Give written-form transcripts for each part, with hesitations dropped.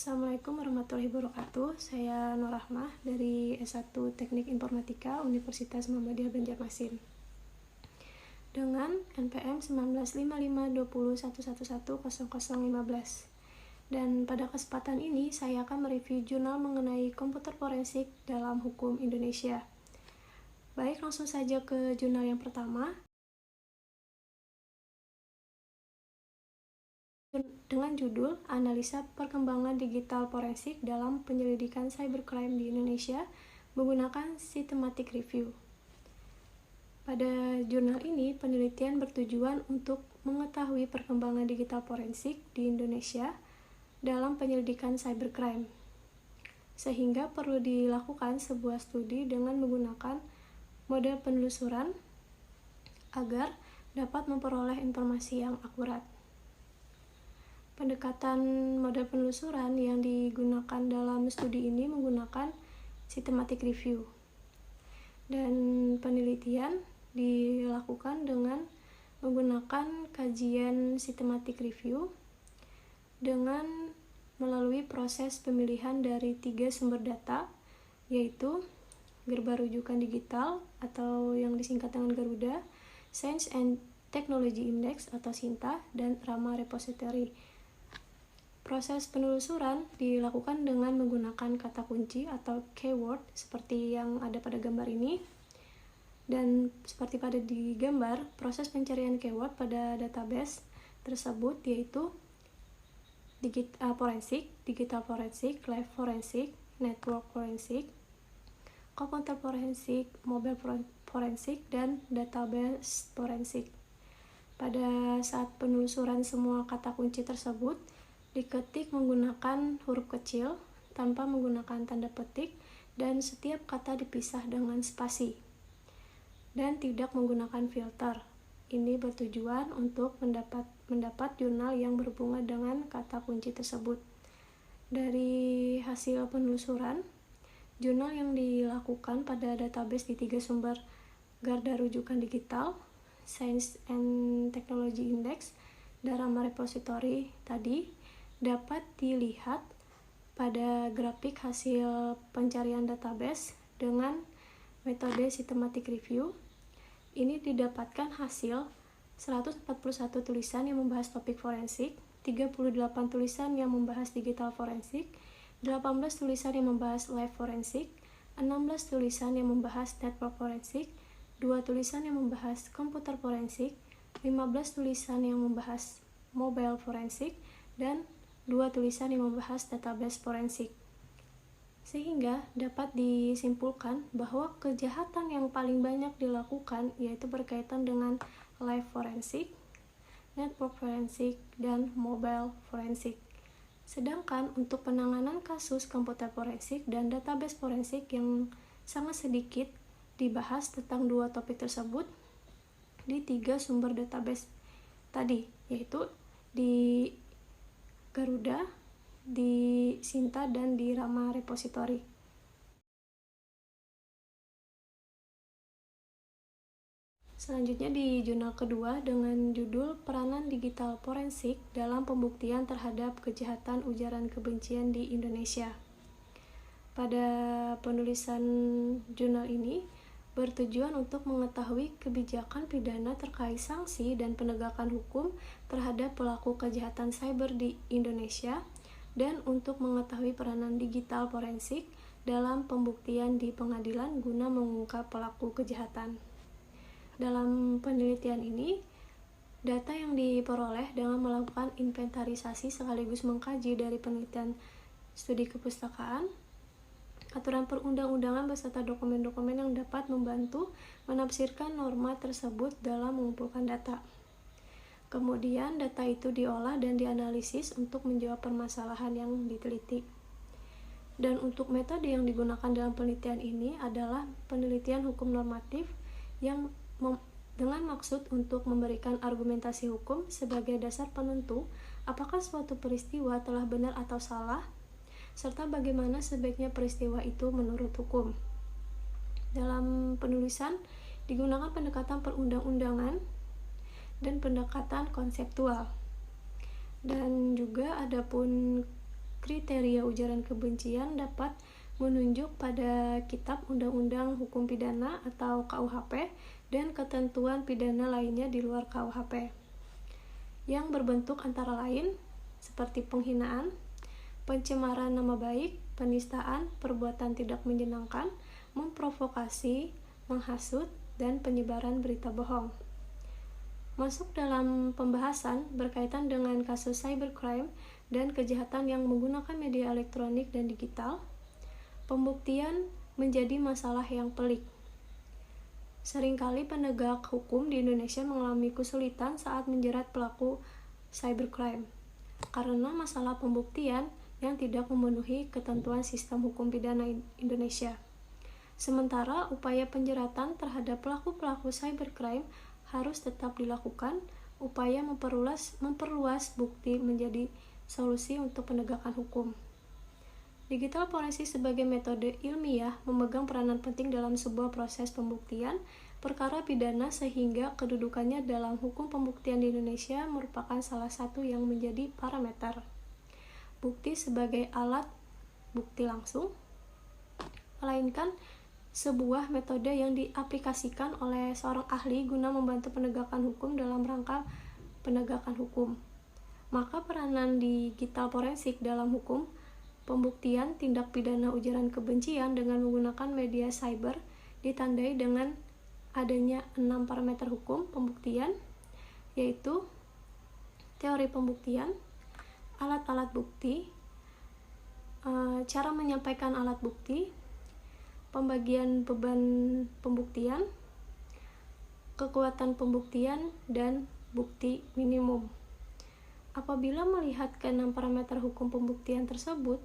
Assalamualaikum warahmatullahi wabarakatuh. Saya Nur Rahmah dari S1 Teknik Informatika Universitas Muhammadiyah Banjarmasin. Dengan NPM 19552011100015. Dan pada kesempatan ini saya akan mereview jurnal mengenai komputer forensik dalam hukum Indonesia. Baik, langsung saja ke jurnal yang pertama. Dengan judul Analisa Perkembangan Digital Forensik dalam Penyelidikan Cybercrime di Indonesia menggunakan Systematic Review. Pada jurnal ini, penelitian bertujuan untuk mengetahui perkembangan digital forensik di Indonesia dalam penyelidikan cybercrime, sehingga perlu dilakukan sebuah studi dengan menggunakan model penelusuran agar dapat memperoleh informasi yang akurat. Pendekatan model penelusuran yang digunakan dalam studi ini menggunakan systematic review. Dan penelitian dilakukan dengan menggunakan kajian systematic review dengan melalui proses pemilihan dari 3 sumber data, yaitu Gerba Rujukan Digital atau yang disingkat dengan Garuda, Science and Technology Index atau SINTA, dan Rama Repository. Proses penelusuran dilakukan dengan menggunakan kata kunci atau keyword seperti yang ada pada gambar ini. Dan seperti pada di gambar, proses pencarian keyword pada database tersebut yaitu digital forensik, live forensik, network forensik, komputer forensik, mobile forensik, dan database forensik. Pada saat penelusuran semua kata kunci tersebut diketik menggunakan huruf kecil tanpa menggunakan tanda petik, dan setiap kata dipisah dengan spasi dan tidak menggunakan filter. Ini bertujuan untuk mendapat jurnal yang berhubungan dengan kata kunci tersebut. Dari hasil penelusuran, jurnal yang dilakukan pada database di 3 sumber Garda Rujukan Digital, Science and Technology Index, dan Rama Repository tadi dapat dilihat pada grafik hasil pencarian database dengan metode systematic review. Ini didapatkan hasil 141 tulisan yang membahas topik forensik, 38 tulisan yang membahas digital forensik, 18 tulisan yang membahas live forensik, 16 tulisan yang membahas network forensik, 2 tulisan yang membahas komputer forensik, 15 tulisan yang membahas mobile forensik, dan 2 tulisan yang membahas database forensik. Sehingga dapat disimpulkan bahwa kejahatan yang paling banyak dilakukan yaitu berkaitan dengan live forensik, network forensik, dan mobile forensik. Sedangkan untuk penanganan kasus komputer forensik dan database forensik yang sangat sedikit dibahas tentang 2 topik tersebut di 3 sumber database tadi, yaitu di Garuda, di SINTA, dan di Rama Repository. Selanjutnya di jurnal kedua dengan judul Peranan Digital Forensik dalam Pembuktian Terhadap Kejahatan Ujaran Kebencian di Indonesia. Pada penulisan jurnal ini bertujuan untuk mengetahui kebijakan pidana terkait sanksi dan penegakan hukum terhadap pelaku kejahatan cyber di Indonesia, dan untuk mengetahui peranan digital forensik dalam pembuktian di pengadilan guna mengungkap pelaku kejahatan. Dalam penelitian ini, data yang diperoleh dengan melakukan inventarisasi sekaligus mengkaji dari penelitian studi kepustakaan, aturan perundang-undangan beserta dokumen-dokumen yang dapat membantu menafsirkan norma tersebut dalam mengumpulkan data. Kemudian data itu diolah dan dianalisis untuk menjawab permasalahan yang diteliti. Dan untuk metode yang digunakan dalam penelitian ini adalah penelitian hukum normatif yang dengan maksud untuk memberikan argumentasi hukum sebagai dasar penentu apakah suatu peristiwa telah benar atau salah, serta bagaimana sebaiknya peristiwa itu menurut hukum. Dalam penulisan digunakan pendekatan perundang-undangan dan pendekatan konseptual. Dan juga adapun kriteria ujaran kebencian dapat menunjuk pada Kitab Undang-Undang Hukum Pidana atau KUHP dan ketentuan pidana lainnya di luar KUHP yang berbentuk antara lain seperti penghinaan, pencemaran nama baik, penistaan, perbuatan tidak menyenangkan, memprovokasi, menghasut, dan penyebaran berita bohong. Masuk dalam pembahasan berkaitan dengan kasus cybercrime dan kejahatan yang menggunakan media elektronik dan digital, pembuktian menjadi masalah yang pelik. Seringkali penegak hukum di Indonesia mengalami kesulitan saat menjerat pelaku cybercrime karena masalah pembuktian yang tidak memenuhi ketentuan sistem hukum pidana Indonesia. Sementara upaya penjeratan terhadap pelaku-pelaku cybercrime harus tetap dilakukan. Upaya memperluas bukti menjadi solusi untuk penegakan hukum. Digital forensik sebagai metode ilmiah memegang peranan penting dalam sebuah proses pembuktian perkara pidana sehingga kedudukannya dalam hukum pembuktian di Indonesia merupakan salah satu yang menjadi parameter. Bukti sebagai alat bukti langsung, melainkan sebuah metode yang diaplikasikan oleh seorang ahli guna membantu penegakan hukum dalam rangka penegakan hukum. Maka peranan digital forensik dalam hukum pembuktian tindak pidana ujaran kebencian dengan menggunakan media cyber ditandai dengan adanya 6 parameter hukum pembuktian, yaitu teori pembuktian, alat-alat bukti, cara menyampaikan alat bukti, pembagian beban pembuktian, kekuatan pembuktian, dan bukti minimum. Apabila melihat ke-6 parameter hukum pembuktian tersebut,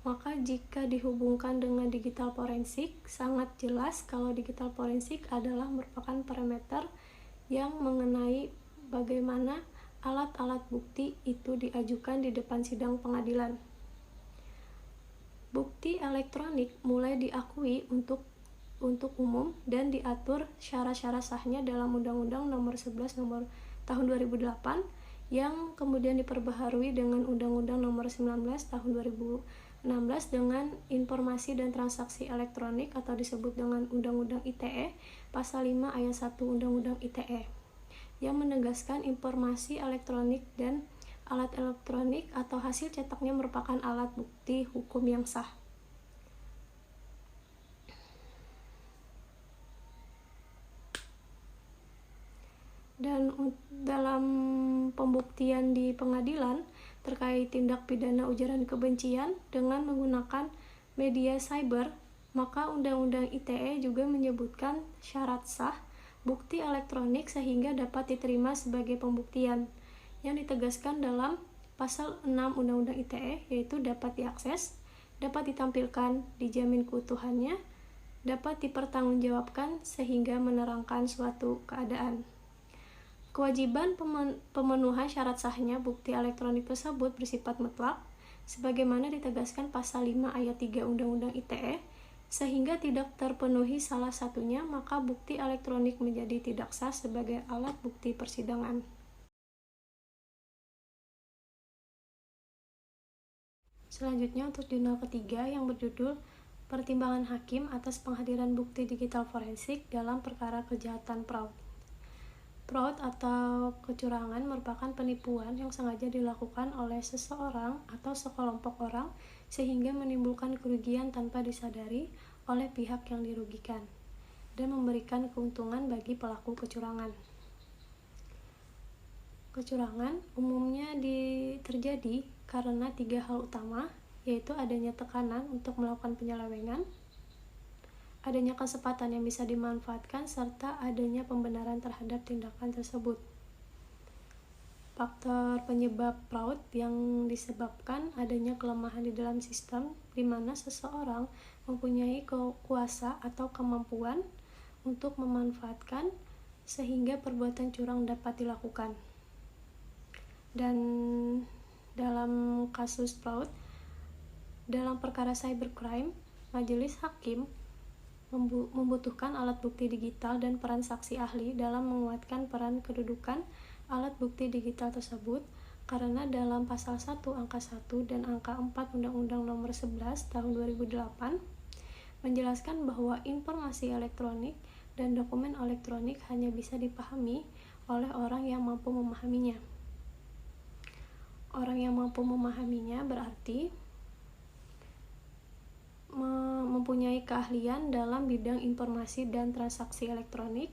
maka jika dihubungkan dengan digital forensik, sangat jelas kalau digital forensik adalah merupakan parameter yang mengenai bagaimana alat-alat bukti itu diajukan di depan sidang pengadilan. Bukti elektronik mulai diakui untuk umum dan diatur syarat-syarat sahnya dalam Undang-Undang Nomor 11 Tahun 2008 yang kemudian diperbaharui dengan Undang-Undang Nomor 19 Tahun 2016 dengan informasi dan transaksi elektronik atau disebut dengan Undang-Undang ITE Pasal 5 Ayat 1 Undang-Undang ITE yang menegaskan informasi elektronik dan alat elektronik atau hasil cetaknya merupakan alat bukti hukum yang sah. Dan dalam pembuktian di pengadilan terkait tindak pidana ujaran kebencian dengan menggunakan media cyber, maka Undang-Undang ITE juga menyebutkan syarat sah bukti elektronik sehingga dapat diterima sebagai pembuktian yang ditegaskan dalam Pasal 6 Undang-Undang ITE, yaitu dapat diakses, dapat ditampilkan, dijamin keutuhannya, dapat dipertanggungjawabkan sehingga menerangkan suatu keadaan. Kewajiban pemenuhan syarat sahnya bukti elektronik tersebut bersifat mutlak, sebagaimana ditegaskan Pasal 5 Ayat 3 Undang-Undang ITE, sehingga tidak terpenuhi salah satunya, maka bukti elektronik menjadi tidak sah sebagai alat bukti persidangan. Selanjutnya untuk jurnal ketiga yang berjudul Pertimbangan Hakim atas penghadiran bukti digital forensik dalam perkara kejahatan fraud. Fraud atau kecurangan merupakan penipuan yang sengaja dilakukan oleh seseorang atau sekelompok orang sehingga menimbulkan kerugian tanpa disadari oleh pihak yang dirugikan dan memberikan keuntungan bagi pelaku kecurangan. Kecurangan umumnya terjadi karena 3 hal utama, yaitu adanya tekanan untuk melakukan penyelewengan, adanya kesempatan yang bisa dimanfaatkan, serta adanya pembenaran terhadap tindakan tersebut. Faktor penyebab fraud yang disebabkan adanya kelemahan di dalam sistem di mana seseorang mempunyai kuasa atau kemampuan untuk memanfaatkan sehingga perbuatan curang dapat dilakukan. Dan dalam kasus fraud, dalam perkara cybercrime, majelis hakim membutuhkan alat bukti digital dan peran saksi ahli dalam menguatkan peran kedudukan alat bukti digital tersebut karena dalam pasal 1 angka 1 dan angka 4 Undang-Undang Nomor 11 Tahun 2008 menjelaskan bahwa informasi elektronik dan dokumen elektronik hanya bisa dipahami oleh orang yang mampu memahaminya. Orang yang mampu memahaminya berarti mempunyai keahlian dalam bidang informasi dan transaksi elektronik.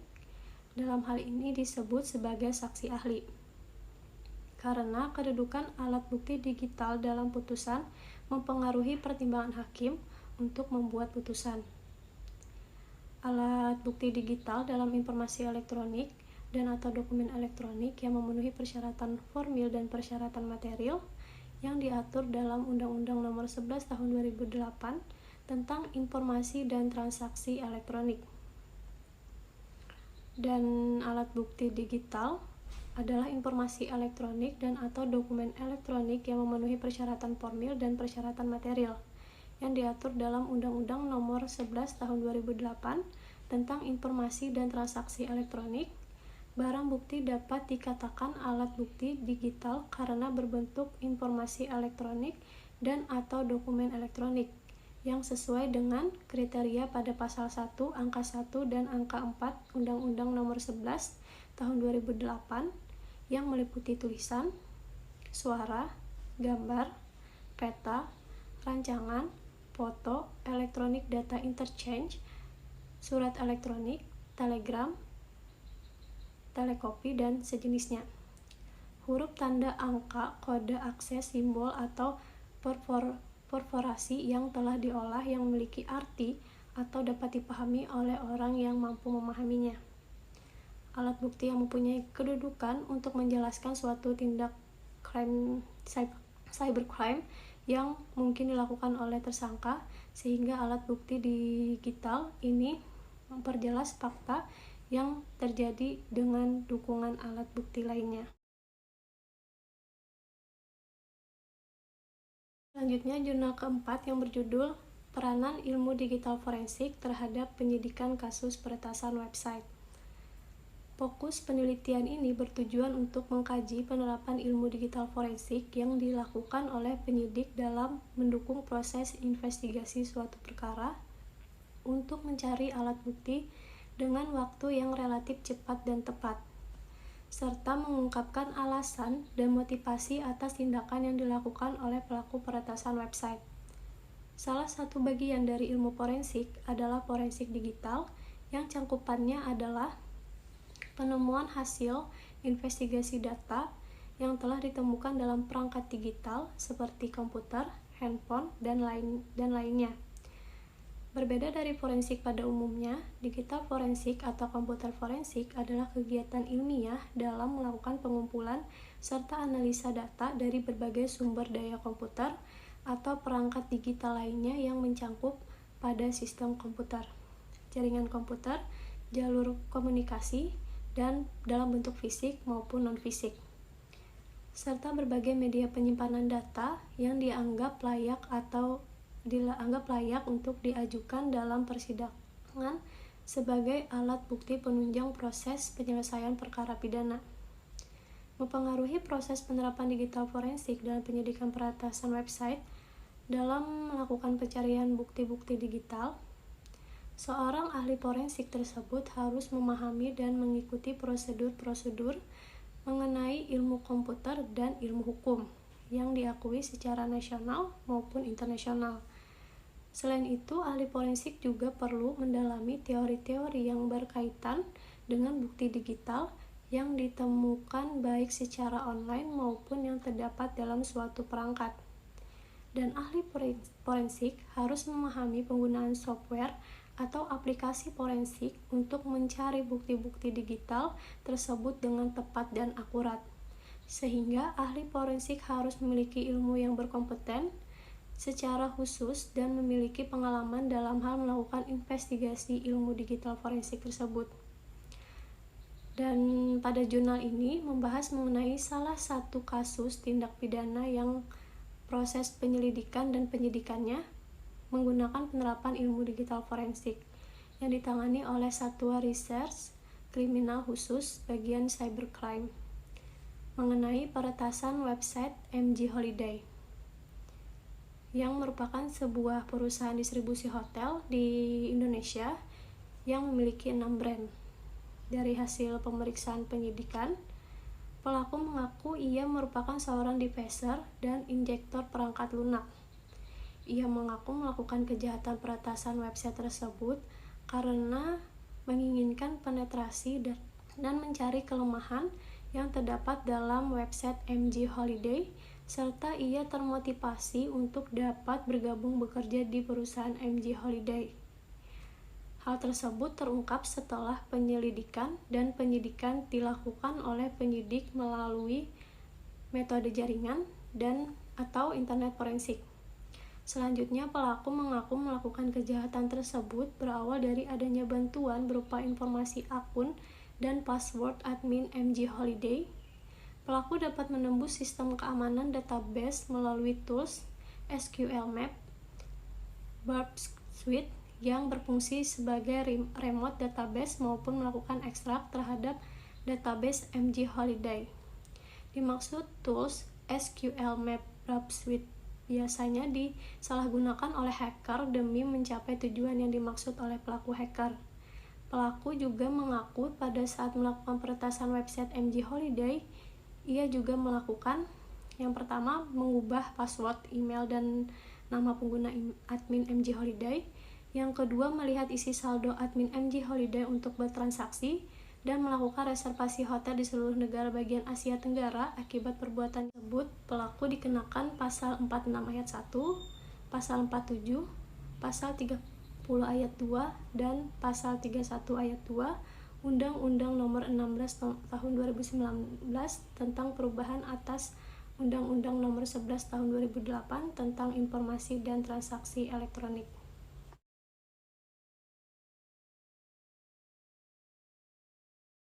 Dalam hal ini disebut sebagai saksi ahli. Karena kedudukan alat bukti digital dalam putusan mempengaruhi pertimbangan hakim untuk membuat putusan. Alat bukti digital dalam informasi elektronik dan atau dokumen elektronik yang memenuhi persyaratan formil dan persyaratan material yang diatur dalam Undang-Undang Nomor 11 Tahun 2008 tentang informasi dan transaksi elektronik. Dan alat bukti digital adalah informasi elektronik dan atau dokumen elektronik yang memenuhi persyaratan formil dan persyaratan material yang diatur dalam Undang-Undang Nomor 11 Tahun 2008 tentang informasi dan transaksi elektronik. Barang bukti dapat dikatakan alat bukti digital karena berbentuk informasi elektronik dan atau dokumen elektronik yang sesuai dengan kriteria pada pasal 1 angka 1 dan angka 4 Undang-Undang Nomor 11 Tahun 2008 yang meliputi tulisan, suara, gambar, peta, rancangan, foto, electronic data interchange, surat elektronik, telegram, telekopi, dan sejenisnya. Huruf, tanda, angka, kode, akses, simbol, atau perforasi yang telah diolah yang memiliki arti atau dapat dipahami oleh orang yang mampu memahaminya. Alat bukti yang mempunyai kedudukan untuk menjelaskan suatu tindak cybercrime yang mungkin dilakukan oleh tersangka, sehingga alat bukti digital ini memperjelas fakta yang terjadi dengan dukungan alat bukti lainnya. Selanjutnya, jurnal keempat yang berjudul Peranan Ilmu Digital Forensik terhadap Penyidikan Kasus Peretasan Website. Fokus penelitian ini bertujuan untuk mengkaji penerapan ilmu digital forensik yang dilakukan oleh penyidik dalam mendukung proses investigasi suatu perkara untuk mencari alat bukti dengan waktu yang relatif cepat dan tepat, serta mengungkapkan alasan dan motivasi atas tindakan yang dilakukan oleh pelaku peretasan website. Salah satu bagian dari ilmu forensik adalah forensik digital yang cangkupannya adalah penemuan hasil investigasi data yang telah ditemukan dalam perangkat digital seperti komputer, handphone, dan lainnya. Berbeda dari forensik pada umumnya, digital forensik atau komputer forensik adalah kegiatan ilmiah dalam melakukan pengumpulan serta analisa data dari berbagai sumber daya komputer atau perangkat digital lainnya yang mencangkup pada sistem komputer, jaringan komputer, jalur komunikasi, dan dalam bentuk fisik maupun non-fisik, serta berbagai media penyimpanan data yang dianggap layak untuk diajukan dalam persidangan sebagai alat bukti penunjang proses penyelesaian perkara pidana. Mempengaruhi proses penerapan digital forensik dalam penyidikan peretasan website dalam melakukan pencarian bukti-bukti digital. Seorang ahli forensik tersebut harus memahami dan mengikuti prosedur-prosedur mengenai ilmu komputer dan ilmu hukum yang diakui secara nasional maupun internasional. Selain itu, ahli forensik juga perlu mendalami teori-teori yang berkaitan dengan bukti digital yang ditemukan baik secara online maupun yang terdapat dalam suatu perangkat. Dan ahli forensik harus memahami penggunaan software atau aplikasi forensik untuk mencari bukti-bukti digital tersebut dengan tepat dan akurat. Sehingga ahli forensik harus memiliki ilmu yang berkompeten secara khusus dan memiliki pengalaman dalam hal melakukan investigasi ilmu digital forensik tersebut. Dan pada jurnal ini membahas mengenai salah satu kasus tindak pidana yang proses penyelidikan dan penyidikannya menggunakan penerapan ilmu digital forensik yang ditangani oleh Satuan Reserse Kriminal Khusus Bagian Cybercrime. mengenai peretasan website MG Holiday, yang merupakan sebuah perusahaan distribusi hotel di Indonesia yang memiliki 6 brand. Dari hasil pemeriksaan penyidikan, pelaku mengaku ia merupakan seorang devicer dan injektor perangkat lunak. Ia mengaku melakukan kejahatan peretasan website tersebut karena menginginkan penetrasi dan mencari kelemahan yang terdapat dalam website MG Holiday, serta ia termotivasi untuk dapat bergabung bekerja di perusahaan MG Holiday. Hal tersebut terungkap setelah penyelidikan dan penyidikan dilakukan oleh penyidik melalui metode jaringan dan atau internet forensik. Selanjutnya, pelaku mengaku melakukan kejahatan tersebut berawal dari adanya bantuan berupa informasi akun dan password admin MG Holiday. Pelaku dapat menembus sistem keamanan database melalui tools SQL Map, Burp Suite yang berfungsi sebagai remote database maupun melakukan ekstrak terhadap database MG Holiday. Dimaksud tools SQL Map Burp Suite biasanya disalahgunakan oleh hacker demi mencapai tujuan yang dimaksud oleh pelaku hacker. Pelaku juga mengaku pada saat melakukan peretasan website MG Holiday, ia juga melakukan yang pertama mengubah password email dan nama pengguna admin MG Holiday. Yang kedua, melihat isi saldo admin MG Holiday untuk bertransaksi dan melakukan reservasi hotel di seluruh negara bagian Asia Tenggara. Akibat perbuatan tersebut, pelaku dikenakan pasal 46 ayat 1, pasal 47, pasal 30 ayat 2, dan pasal 31 ayat 2 Undang-Undang Nomor 16 Tahun 2019 tentang perubahan atas Undang-Undang Nomor 11 Tahun 2008 tentang informasi dan transaksi elektronik.